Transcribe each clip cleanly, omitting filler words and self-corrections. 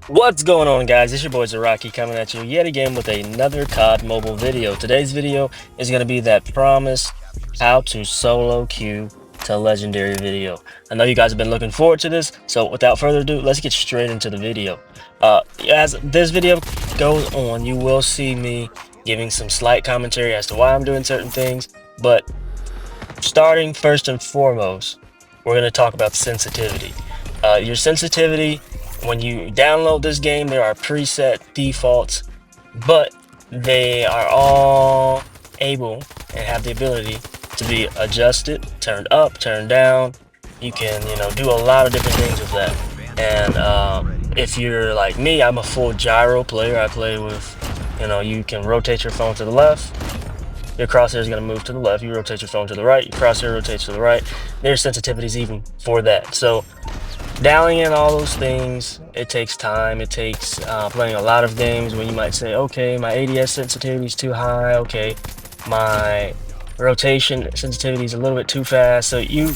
What's going on, guys? It's your boy Rocky coming at you yet again with another COD mobile video. Today's video is going to be that promised how to solo queue to legendary video. I know you guys have been looking forward to this, so without further ado, let's get straight into the video. As this video goes on, you will see me giving some slight commentary as to why I'm doing certain things, but starting first and foremost, we're going to talk about sensitivity. Your sensitivity, when you download this game, there are preset defaults, but they are all able and have the ability to be adjusted, turned up, turned down. You can, do a lot of different things with that. And if you're like me, I'm a full gyro player. I play with, you can rotate your phone to the left, your crosshair is going to move to the left. You rotate your phone to the right, your crosshair rotates to the right. There's sensitivities even for that. So dialing in all those things, it takes time. It takes playing a lot of games when you might say, okay, my ADS sensitivity is too high. Okay, my rotation sensitivity is a little bit too fast. So you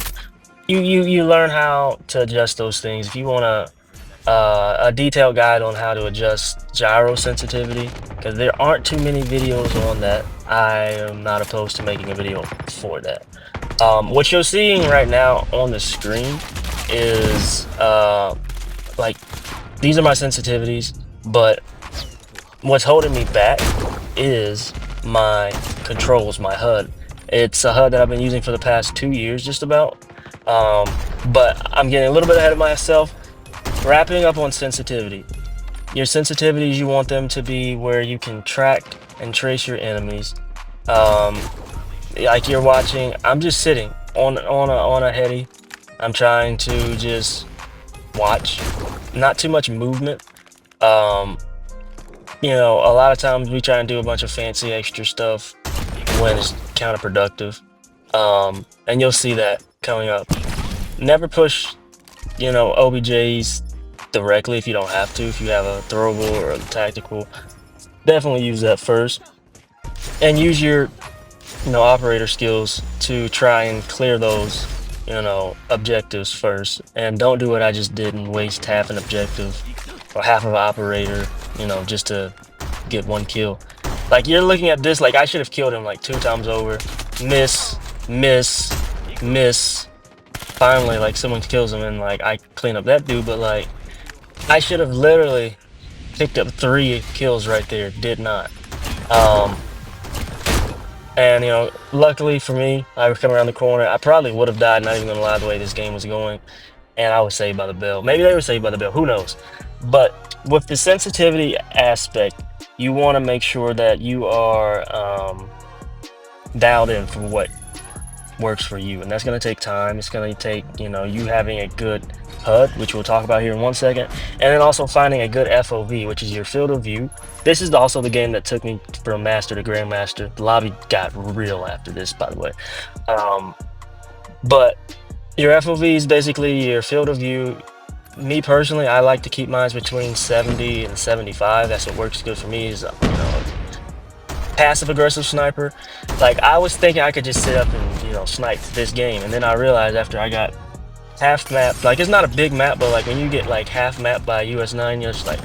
learn how to adjust those things. If you want a detailed guide on how to adjust gyro sensitivity, because there aren't too many videos on that, I am not opposed to making a video for that. What you're seeing right now on the screen is like, these are my sensitivities, but what's holding me back is my controls, my HUD. It's a HUD that I've been using for the past 2 years just about, but I'm getting a little bit ahead of myself. Wrapping up on sensitivity. Your sensitivities, you want them to be where you can track and trace your enemies. Like you're watching, I'm just sitting on a heady. I'm trying to just watch, not too much movement. A lot of times we try and do a bunch of fancy extra stuff when it's counterproductive. And you'll see that coming up. Never push, OBJs directly if you don't have to. If you have a throwable or a tactical, definitely use that first, and use your operator skills to try and clear those objectives first. And don't do what I just did and waste half an objective or half of an operator just to get one kill. Like, you're looking at this like I should have killed him like 2 times over. Miss, miss, miss. Finally, like, someone kills him and like I clean up that dude, but like I should have literally picked up 3 kills right there. Did not. And luckily for me, I was coming around the corner. I probably would have died, not even gonna lie, the way this game was going, and I was saved by the bell. Maybe they were saved by the bell, who knows? But with the sensitivity aspect, you want to make sure that you are dialed in for what works for you, and that's going to take time. It's going to take you having a good HUD, which we'll talk about here in 1 second, and then also finding a good FOV, which is your field of view. This is also the game that took me from master to grandmaster. The lobby got real after this, by the way. But your FOV is basically your field of view. Me personally, I like to keep mine between 70 and 75. That's what works good for me. Is passive aggressive sniper. Like, I was thinking I could just sit up and snipe this game, and then I realized after I got half map, like, it's not a big map, but like when you get like half map by US9, you're just like,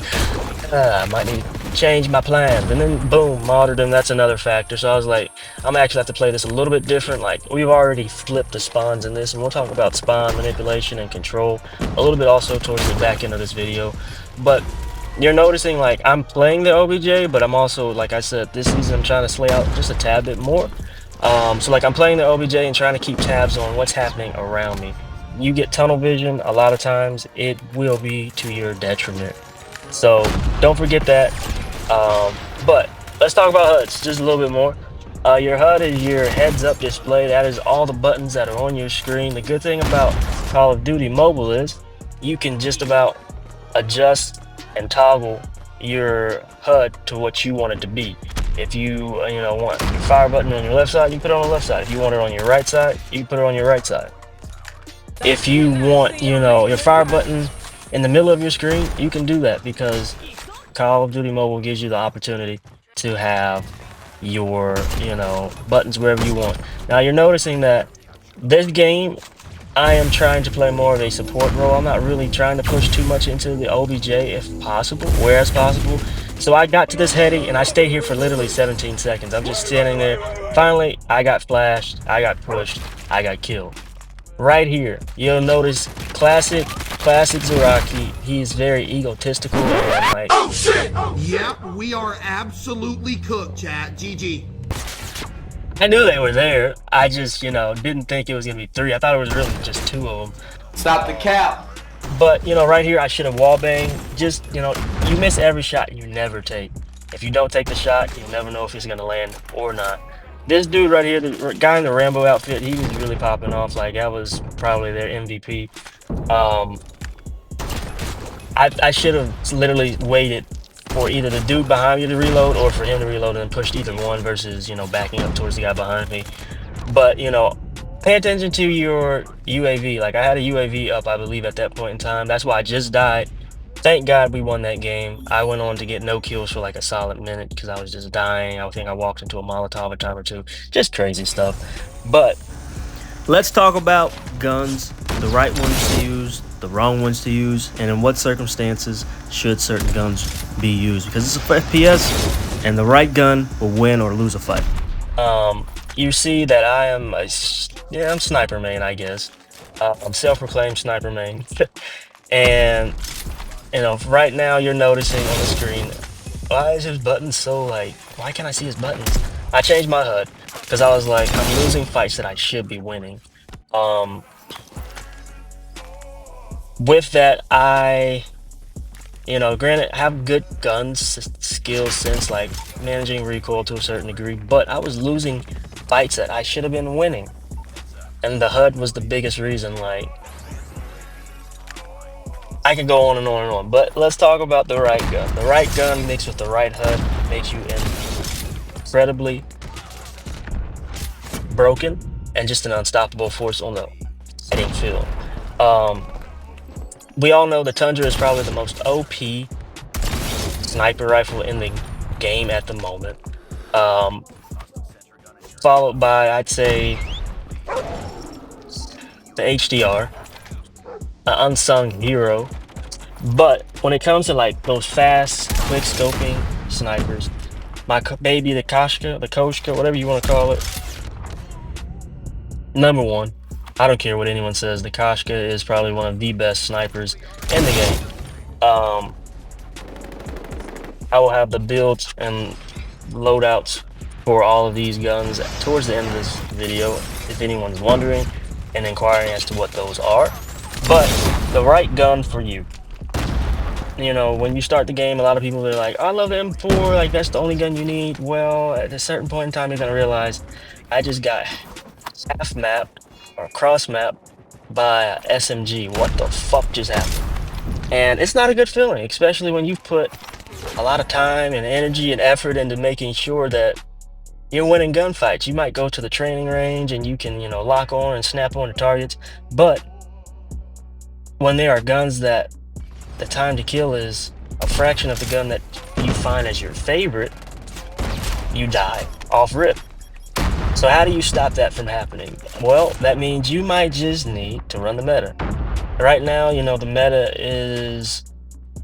I might need to change my plans. And then boom, martyrdom, that's another factor. So I was like, I'm actually have to play this a little bit different. Like, we've already flipped the spawns in this, and we'll talk about spawn manipulation and control a little bit also towards the back end of this video. But you're noticing, like, I'm playing the OBJ, but I'm also, like I said, this season I'm trying to slay out just a tad bit more. So like, I'm playing the OBJ and trying to keep tabs on what's happening around me. You get tunnel vision, a lot of times it will be to your detriment. So don't forget that. But let's talk about HUDs just a little bit more. Your HUD is your heads-up display. That is all the buttons that are on your screen. The good thing about Call of Duty Mobile is you can just about adjust and toggle your HUD to what you want it to be. If you want your fire button on your left side, you put it on the left side. If you want it on your right side, you put it on your right side. If you want your fire button in the middle of your screen, you can do that, because Call of Duty Mobile gives you the opportunity to have your buttons wherever you want. Now you're noticing that this game I am trying to play more of a support role. I'm not really trying to push too much into the OBJ if possible, whereas possible. So I got to this heading and I stayed here for literally 17 seconds. I'm just standing there. Finally, I got flashed, I got pushed, I got killed. Right here, you'll notice classic Zaraki. He's very egotistical and like, oh shit! Yep, we are absolutely cooked, chat. GG. I knew they were there. I just, didn't think it was gonna be 3. I thought it was really just 2 of them. Stop the cap. But, right here, I should have wallbanged. Just, you miss every shot you never take. If you don't take the shot, you'll never know if it's gonna land or not. This dude right here, the guy in the Rambo outfit, he was really popping off. Like, that was probably their MVP. I should have literally waited for either the dude behind me to reload or for him to reload and pushed either one versus, backing up towards the guy behind me. But, pay attention to your UAV. Like, I had a UAV up, I believe, at that point in time. That's why I just died. Thank God we won that game. I went on to get no kills for like a solid minute because I was just dying. I think I walked into a Molotov a time or two. Just crazy stuff. But let's talk about guns, the right ones to use, the wrong ones to use, and in what circumstances should certain guns be used. Because it's a FPS, and the right gun will win or lose a fight. You see that I am I'm sniper main, I guess. I'm self-proclaimed sniper main. And right now you're noticing on the screen, why is his buttons so why can't I see his buttons? I changed my HUD because I was like, I'm losing fights that I should be winning. With that, I, granted, have good guns, skill sense, like managing recoil to a certain degree, but I was losing fights that I should have been winning. And the HUD was the biggest reason, I could go on and on and on, but let's talk about the right gun. The right gun mixed with the right HUD makes you incredibly broken and just an unstoppable force on the fighting field. We all know the Tundra is probably the most OP sniper rifle in the game at the moment. Followed by, I'd say, the HDR. An unsung hero. But when it comes to those fast, quick scoping snipers, my baby, the Koshka, whatever you want to call it, number one. I don't care what anyone says, the Koshka is probably one of the best snipers in the game. I will have the builds and loadouts for all of these guns towards the end of this video if anyone's wondering and inquiring as to what those are. But the right gun for you. When you start the game, a lot of people are like, I love the M4, like that's the only gun you need. Well, at a certain point in time, you're gonna realize I just got half mapped or cross mapped by a SMG. What the fuck just happened? And it's not a good feeling, especially when you put a lot of time and energy and effort into making sure that you're winning gunfights. You might go to the training range and you can, lock on and snap on the targets, but when there are guns that the time to kill is a fraction of the gun that you find as your favorite, you die off rip. So how do you stop that from happening? Well, that means you might just need to run the meta. Right now, the meta is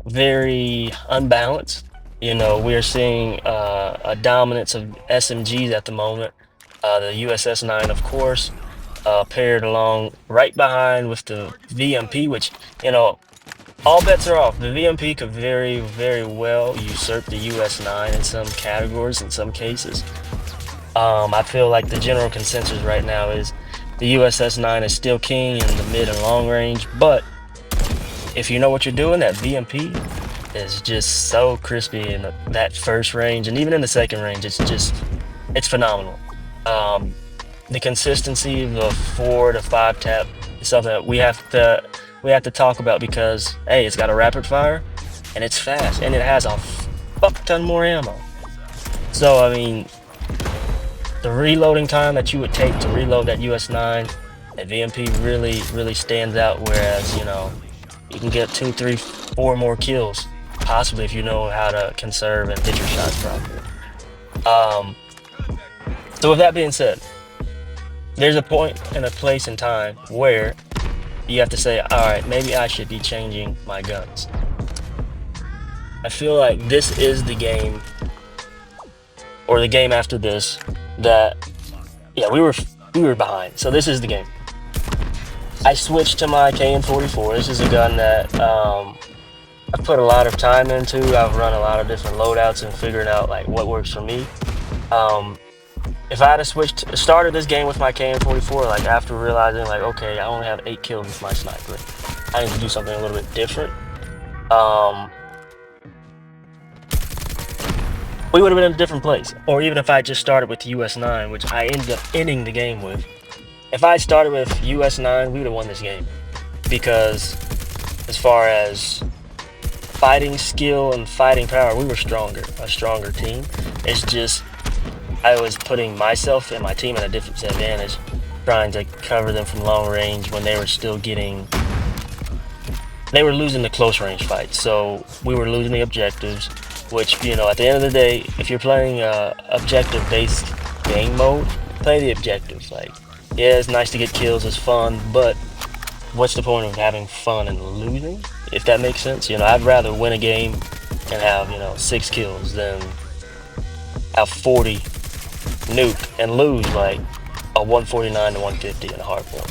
very unbalanced. We're seeing a dominance of SMGs at the moment. The USS-9, of course, paired along right behind with the VMP, which, all bets are off. The VMP could very, very well usurp the US-9 in some categories, in some cases. I feel like the general consensus right now is the USS-9 is still king in the mid and long range, but if you know what you're doing, that VMP is just so crispy in that first range, and even in the second range, it's phenomenal. The consistency of the 4 to 5 tap is something that we have to talk about because, hey, it's got a rapid fire and it's fast and it has a fuck ton more ammo. So I mean, the reloading time that you would take to reload that US-9 at VMP really stands out, whereas you can get 2, 3, 4 more kills possibly if you know how to conserve and hit your shots properly. So with that being said, there's a point and a place in time where you have to say, all right, maybe I should be changing my guns. I feel like this is the game, or the game after this, that, yeah, we were behind. So this is the game. I switched to my KN-44. This is a gun that I've put a lot of time into. I've run a lot of different loadouts and figuring out like what works for me. If I had started this game with my KN-44, like after realizing like, okay, I only have 8 kills with my sniper, I need to do something a little bit different. We would have been in a different place. Or even if I just started with US-9, which I ended up ending the game with. If I started with US-9, we would have won this game. Because as far as fighting skill and fighting power, we were a stronger team. It's just, I was putting myself and my team at a disadvantage, trying to cover them from long range when they were still they were losing the close range fights. So we were losing the objectives, which, you know, at the end of the day, if you're playing objective-based game mode, play the objectives. Like, yeah, it's nice to get kills, it's fun, but what's the point of having fun and losing, if that makes sense? You know, I'd rather win a game and have, you know, 6 kills than have 40 nuke and lose like a 149 to 150 in a hard point.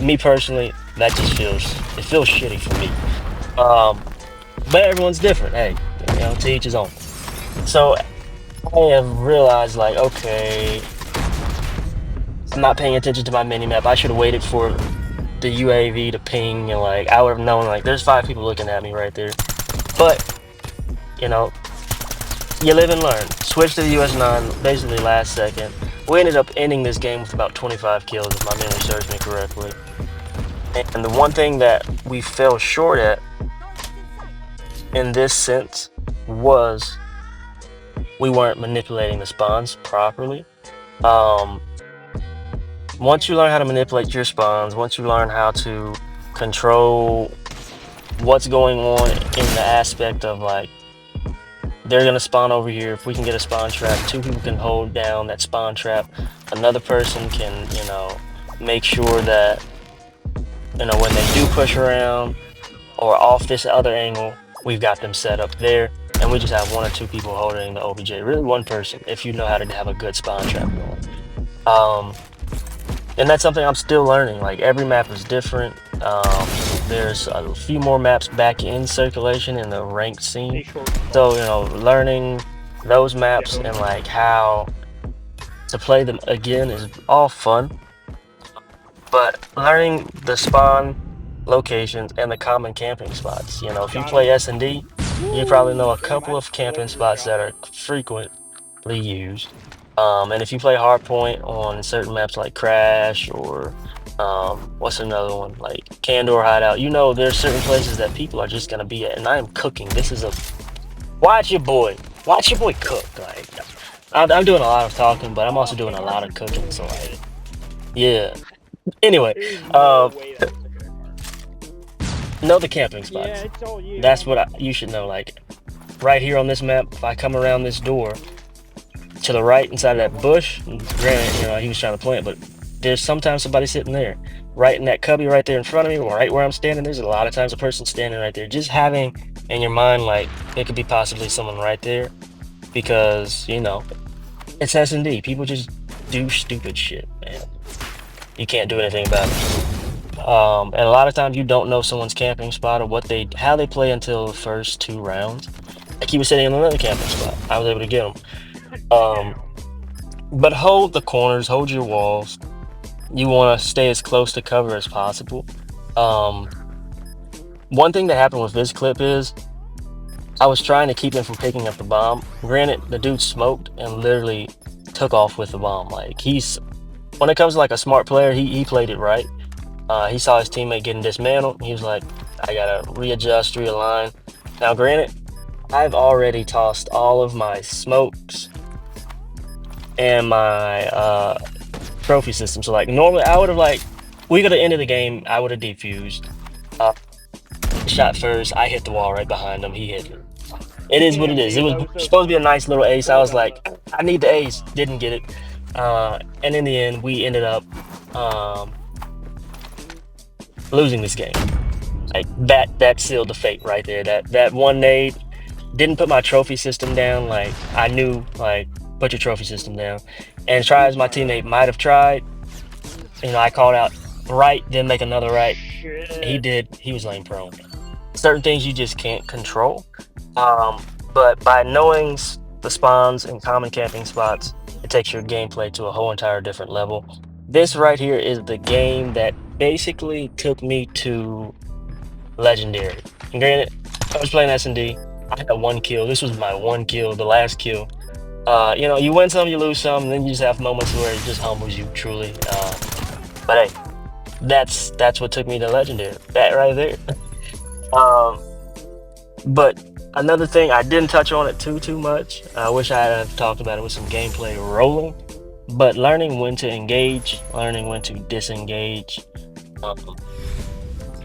Me personally, that just feels shitty for me. But everyone's different. Hey, you know, to each his own. So I have realized like, okay, I'm not paying attention to my mini-map. I should have waited for the UAV to ping, and like I would have known like there's 5 people looking at me right there. But you know, you live and learn. Switch to the US-9 basically last second. We ended up ending this game with about 25 kills, if my memory serves me correctly. And the one thing that we fell short at in this sense was we weren't manipulating the spawns properly. Once you learn how to manipulate your spawns, once you learn how to control what's going on in the aspect of like, they're gonna spawn over here. If we can get a spawn trap, 2 people can hold down that spawn trap. Another person can, you know, make sure that, you know, when they do push around or off this other angle, we've got them set up there. And we just have 1 or 2 people holding the OBJ. Really 1 person, if you know how to have a good spawn trap going. And that's something I'm still learning. Like, every map is different. There's a few more maps back in circulation in the ranked scene. So, you know, learning those maps and like how to play them again is all fun. But learning the spawn locations and the common camping spots. You know, if you play S&D, you probably know a couple of camping spots that are frequently used. And if you play Hardpoint on certain maps like Crash or what's another one, like Candor Hideout, you know there's certain places that people are just gonna be at. And I am cooking. This is a watch your boy cook. Like, I'm doing a lot of talking, but I'm also doing a lot of cooking. So like, yeah. Anyway, know the camping spots. That's what you should know. Like, right here on this map, if I come around this door to the right inside of that bush, granted, you know, he was trying to plant, but there's sometimes somebody sitting there, right in that cubby right there in front of me, or right where I'm standing. There's a lot of times a person standing right there. Just having in your mind, like, it could be possibly someone right there, because, you know, it's S&D. People just do stupid shit, man. You can't do anything about it. And a lot of times you don't know someone's camping spot or how they play until the first 2 rounds. Like, he was sitting in another camping spot. I was able to get him. But hold the corners, hold your walls. You want to stay as close to cover as possible. One thing that happened with this clip is I was trying to keep him from picking up the bomb. Granted, the dude smoked and literally took off with the bomb. Like, when it comes to like a smart player, he played it right. He saw his teammate getting dismantled. He was like, I gotta readjust, realign. Now, granted, I've already tossed all of my smokes and my trophy system. So like, normally I would have we could have ended the game. I would have defused. Shot first. I hit the wall right behind him. He hit me. It is what it is. It was supposed to be a nice little ace. I was like, I need the ace. Didn't get it. And in the end, we ended up losing this game. Like that sealed the fate right there. That one nade didn't put my trophy system down. Like I knew, like, put your trophy system down. And try as my teammate might have tried, I called out right, then make another right. He did. He was laying prone. Certain things you just can't control. But by knowing the spawns and common camping spots, it takes your gameplay to a whole entire different level. This right here is the game that basically took me to legendary. And granted, I was playing S&D. I had one kill. This was my one kill, the last kill. You win some, you lose some, and then you just have moments where it just humbles you truly. But hey, that's what took me to legendary. That right there. Um, but another thing, I didn't touch on it too much. I wish I had talked about it with some gameplay rolling. But learning when to engage, learning when to disengage. Um,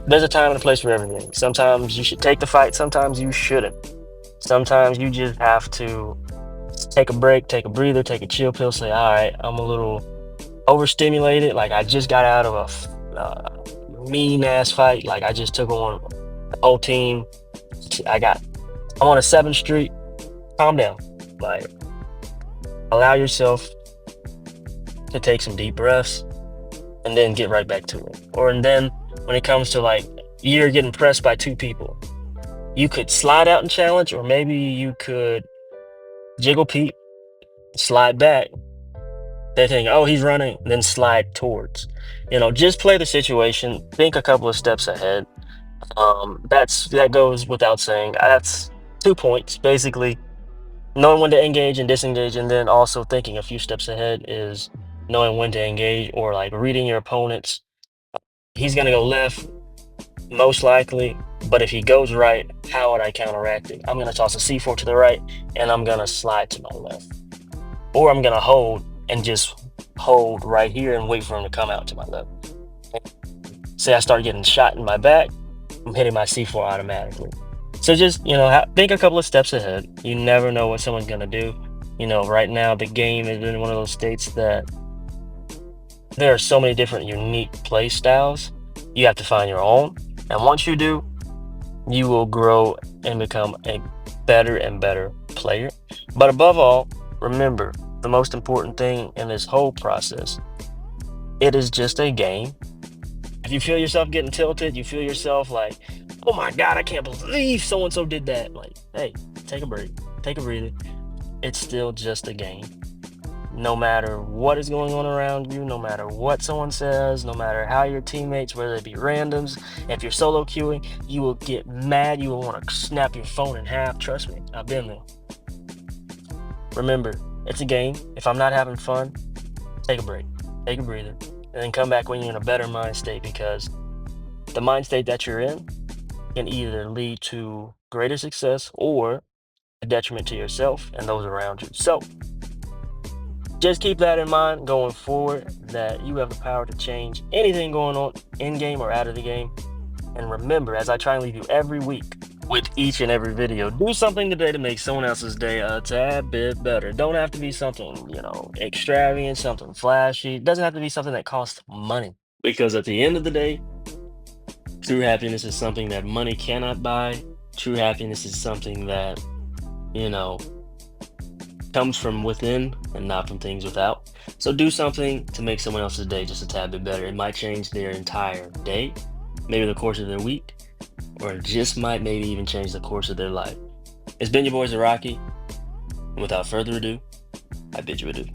there's a time and a place for everything. Sometimes you should take the fight, sometimes you shouldn't. Sometimes you just have to take a break, take a breather, take a chill pill, say, all right, I'm a little overstimulated. Like I just got out of a mean ass fight. Like I just took on the whole team. I'm on a 7th Street. Calm down. Like allow yourself to take some deep breaths and then get right back to it. And then when it comes to like you're getting pressed by 2 people, you could slide out and challenge, or maybe you could jiggle Pete, slide back. They think, oh, he's running, then slide towards. Just play the situation, think a couple of steps ahead. That goes without saying. That's 2 points. Basically, knowing when to engage and disengage, and then also thinking a few steps ahead is knowing when to engage, or like reading your opponents. He's gonna go left, most likely, but if he goes right, how would I counteract it? I'm gonna toss a C4 to the right, and I'm gonna slide to my left. Or I'm gonna hold and just hold right here and wait for him to come out to my left. Say I start getting shot in my back, I'm hitting my C4 automatically. So just, think a couple of steps ahead. You never know what someone's gonna do. Right now the game is in one of those states that there are so many different unique play styles. You have to find your own. And once you do, you will grow and become a better and better player. But above all, remember, the most important thing in this whole process, it is just a game. If you feel yourself getting tilted, you feel yourself like, oh my God, I can't believe so-and-so did that. Like, hey, take a break, take a breather. It's still just a game. No matter what is going on around you, no matter what someone says, no matter how your teammates, whether they be randoms, if you're solo queuing, you will get mad. You will want to snap your phone in half. Trust me, I've been there. Remember, it's a game. If I'm not having fun, take a break, take a breather, and then come back when you're in a better mind state, because the mind state that you're in can either lead to greater success or a detriment to yourself and those around you. So just keep that in mind going forward, that you have the power to change anything going on in game or out of the game. And remember, as I try and leave you every week with each and every video, do something today to make someone else's day a tad bit better. Don't have to be something, extravagant, something flashy. It doesn't have to be something that costs money. Because at the end of the day, true happiness is something that money cannot buy. True happiness is something that, comes from within and not from things without. So do something to make someone else's day just a tad bit better. It might change their entire day, maybe the course of their week, or it just might maybe even change the course of their life. It's been your boy Rocky, and without further ado, I bid you adieu.